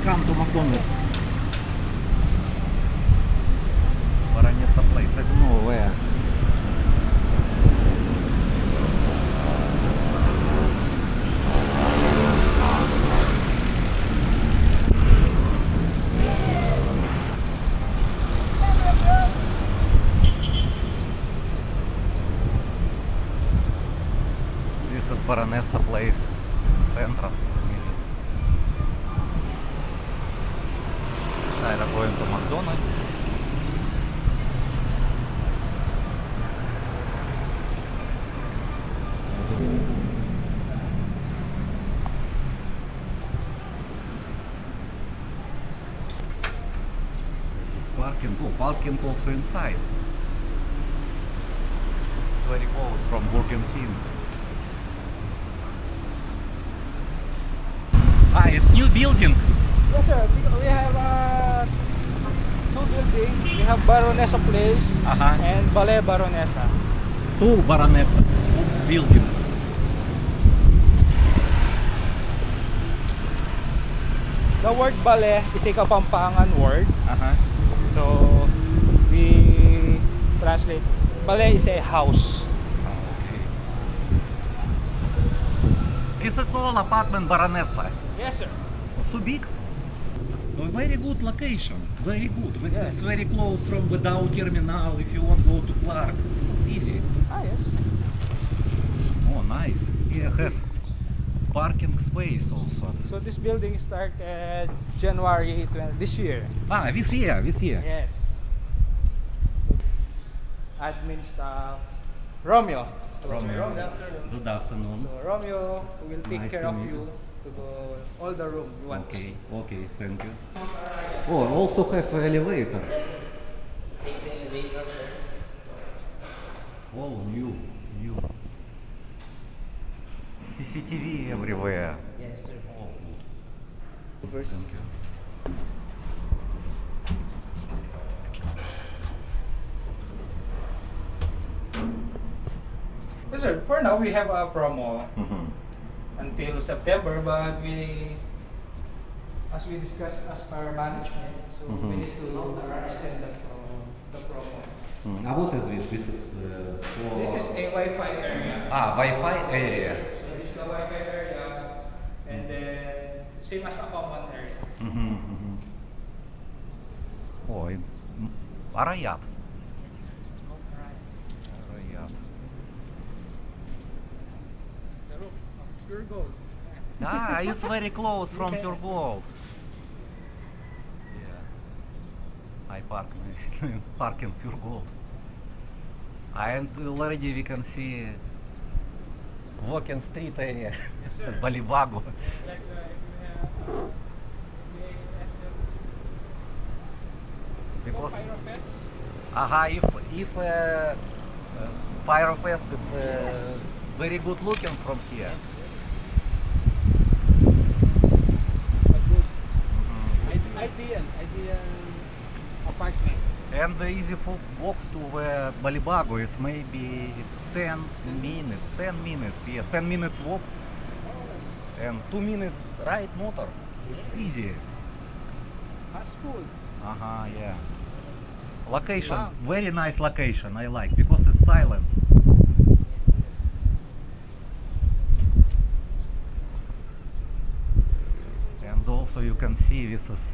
welcome to McDonald's. Baronesa Place. I don't know where. This is Baronesa Place. This is entrance. Shaira going to McDonald's. This is parking. Oh, parking also inside. It's very close from Burger King. Ah, it's new building. Yes, sir. We have two buildings. We have Baronesa Place and Balé Baronesa. Two Baronesa buildings. The word ballet is a Kapampangan word. So we translate. Ballet is a house. Okay. This is all apartment Baronesa. Yes, sir. So big. No, very good location. Very good. This is very close from the Dow terminal. If you want to go to Clark, it's easy. Ah, yes. Oh, nice. Here have parking space also. So this building started January 20 this year. Ah, this year. Yes. Admin staff. Romeo. So, Romeo. Good afternoon. Good afternoon. So Romeo will take Nice care to of meet you you. to go all the room you want to Okay, see. okay, thank you. Oh, also have elevator. Take the elevator first. Oh, new. CCTV everywhere. Yes, sir. Oh, good. First. Thank you. Yes, sir. For now, we have a promo Mm-hmm. until September, but as we discussed as per management, so we need to extend the promo. What is this? This is for... This is a Wi-Fi area. Wi-Fi area. So this is the Wi-Fi area, and then same as a common area. Oh, Arayat. Yes, sir. Arayat. The roof of pure gold. Ah, it's very close from Pure Gold. Yeah. I park in Pure Gold. And already we can see walking street area. Yes, sir. Balé Bago. Like if you have Because Fire Fest. if Fire Fest is very good looking from here. Yes, sir. It's a good, ideal apartment. And the easy walk to the Balé Bago is maybe 10 minutes. 10 minutes, yes, 10 minutes walk and 2 minutes ride motor. It's easy. Fast food. Yeah. Location, Wow. very nice location. I like because it's silent. Yes, sir. And also you can see this is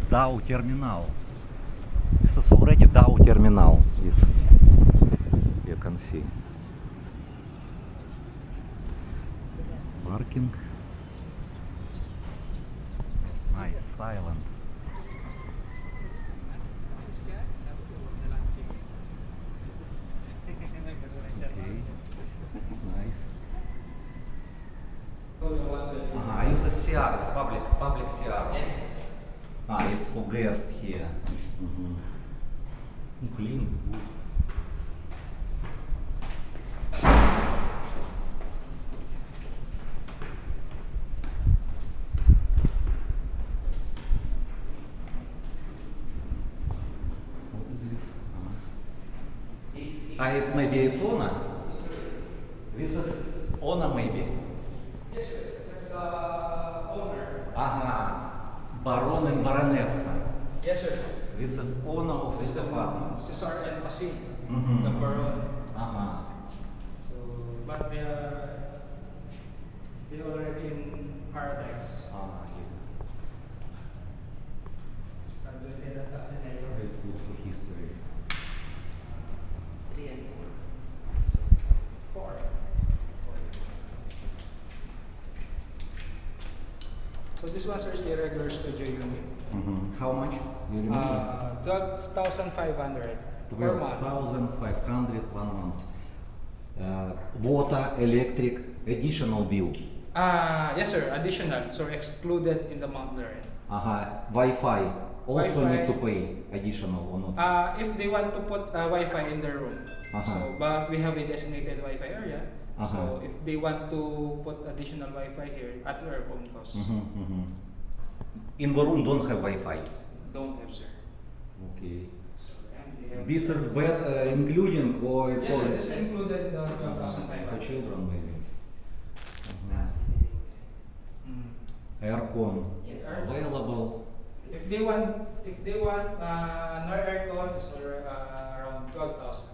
Dow terminal. This is already Dow terminal. This you can see. Parking. It's nice, silent. Okay. Nice. It's a CR, it's public CR. Yes. It's for guests here. Clean. Good. What is this? It's maybe it's Ona. This is Ona maybe. Yes, sir. That's the owner. Baron and Baronesa. Yes, sir. This is owner of this apartment. Cesar and Pasi, Mhm. the Baron. Uh-huh. So, but they already in paradise. Ah, yeah. It's good for history. 3 and 4. 4. So this one, sir, is the regular studio unit. Mm-hmm. How much? You remember? 12,500 per month. 12,500 1 month. Water, electric, additional bill. Yes, sir. Additional, so excluded in the monthly rent. Wi-Fi. Also Wi-Fi. need to pay additional or not? If they want to put Wi-Fi in their room, Uh-huh. so but we have a designated Wi-Fi area. Uh-huh. So if they want to put additional Wi-Fi here at their own cost, In the room don't have Wi-Fi. don't have, sir. Okay. So, and they have This is bed including or it's yes, sir. only This is included in the for 12,500. children maybe? Mm. Aircon Yes. available. If they want no aircon, it's around 12,000.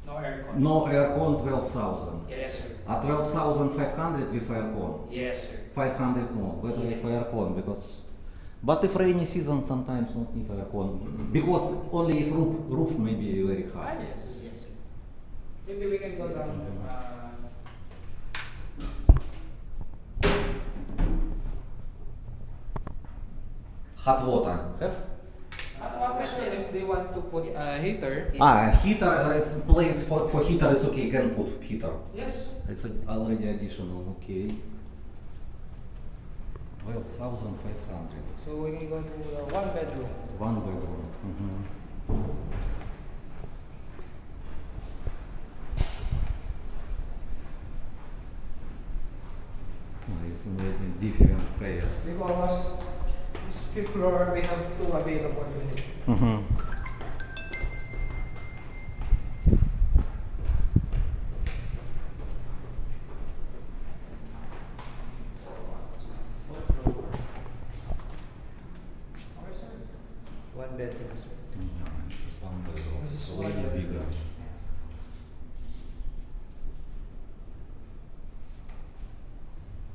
No aircon. No aircon 12,000. Yes, sir. 12,500 with aircon. Yes, sir. 500 more. Better Yes. with aircon because. But if rainy season sometimes not need aircon because only if roof may be very high. Yes. Yes, sir. Maybe we can go down. Hot water. Have? If they want to put a heater. Heater is place for heater is okay. Can put heater. Yes. It's already additional. Okay. 12,500. So we can go to the 1 bedroom. 1 bedroom. It's maybe different stairs. Because this fifth floor we have 2 available units. Okay, sir. 1 bedroom, sir. This is 1 bedroom. This is It's 1 way bedroom. bigger.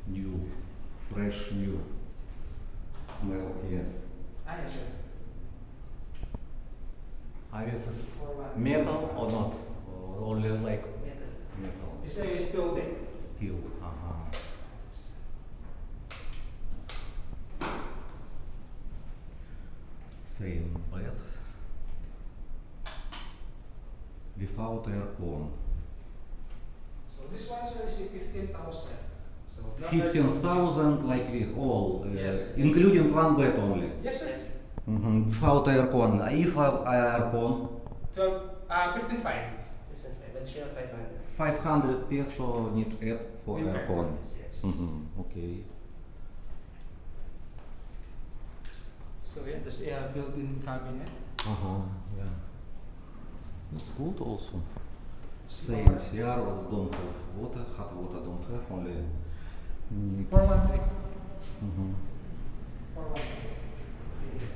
New, fresh, new smell here. Yes, sir. This is For what? metal or not? Or only like Metal. metal? This area is still there. Steel. Same bed. Without aircon. So this one, sir, is 15,000. So 15,000 like with all, Yes. including 1 bed only. Yes, sir. Yes, sir. Without aircon. If aircon, 55. 55. Additional 500. 500 peso need add for With aircon. Yes. Okay. So yeah, this built-in cabinet. Yeah. It's good also. Small. Same here don't have water, hot water don't have, only need. 413. Mhm. 413.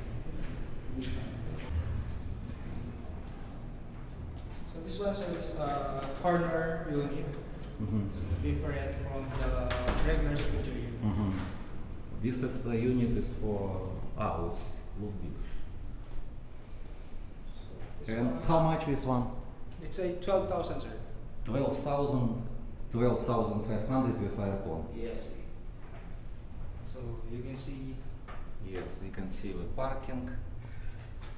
So this one, sir, is corner unit. Mhm. So different from the regular studio unit. This is unit is for hours, look big. This And one, how much is one? it's a 12,000, sir. 12,000, 12,500 with aircon. Yes. So you can see. Yes, we can see the parking,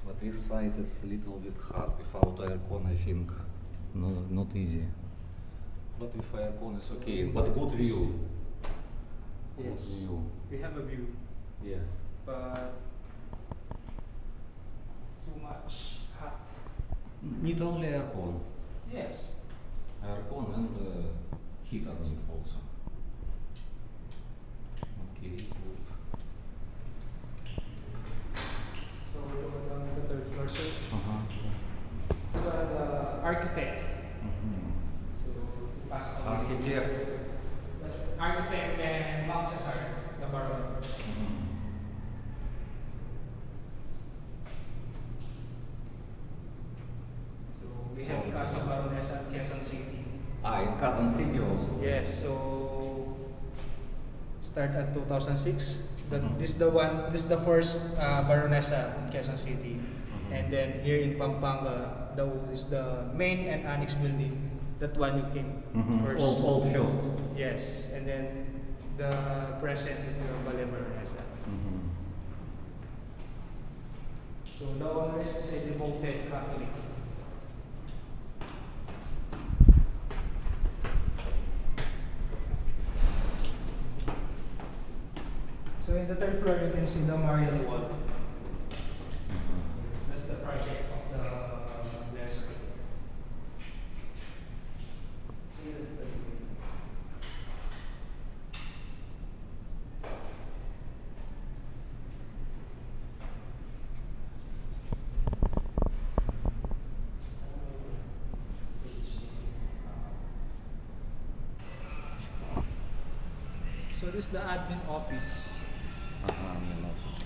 but this side is a little bit hard. Without aircon, I think not easy. But with aircon, it's okay. But good view. Yes. Good view. We have a view, Yeah. but too much hot. Need only aircon. Yes. Aircon and heater need also. Okay. Good. So we go down to the 3rd floor, sir. Uh-huh. So the architect. So pass on. Architect. Yes, architect and Mount Cesar, the Baron. Baronesa in Quezon City. In Quezon City also. Yes, so start at 2006. Mhm. This is the first Baronesa in Quezon City. And then here in Pampanga, is the main and annex building. That one you came first. Old first. Yes, and then the present is the Balé Baronesa. So the owner is a devoted Catholic. So in the third floor, you can see the Marian wall. That's the project of the vessel. So this is the admin office. Main office.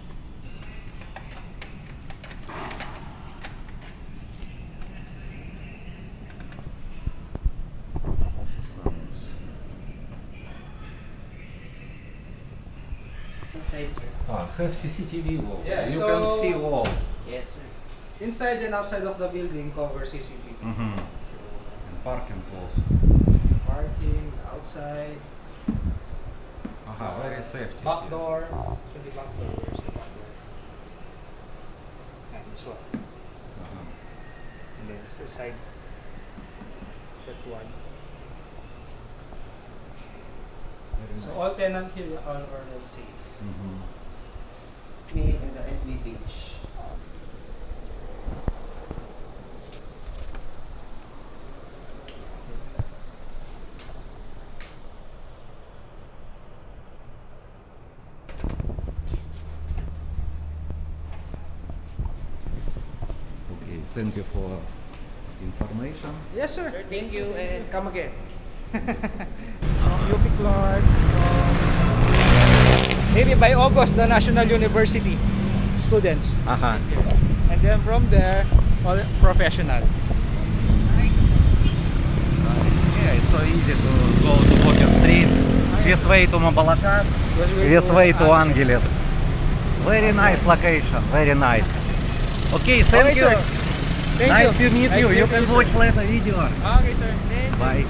Office hours. Inside, sir. Have CCTV walls. Yeah, You so- can see all. Yes, sir. Inside and outside of the building cover CCTV. And parking also. Parking, outside, Very safety. back here. door. Actually, back door. Where's the back door? And this one. And then this is the side. That one. Very So nice. all tenants here are already safe. Me and the FB page. Okay, thank you for information. Yes, sir. Thank you and come again. UP Clark. Maybe by August, the National University students. And then from there, all professional. Yeah, it's so easy to go to Walking Street. This way to Mabalacat, this way to Angeles. Very nice location, very nice. Okay, thank you. sir. Thank Nice to meet Nice you. to You meet can you, sir. watch later video. Okay, sir. Thank you. Bye.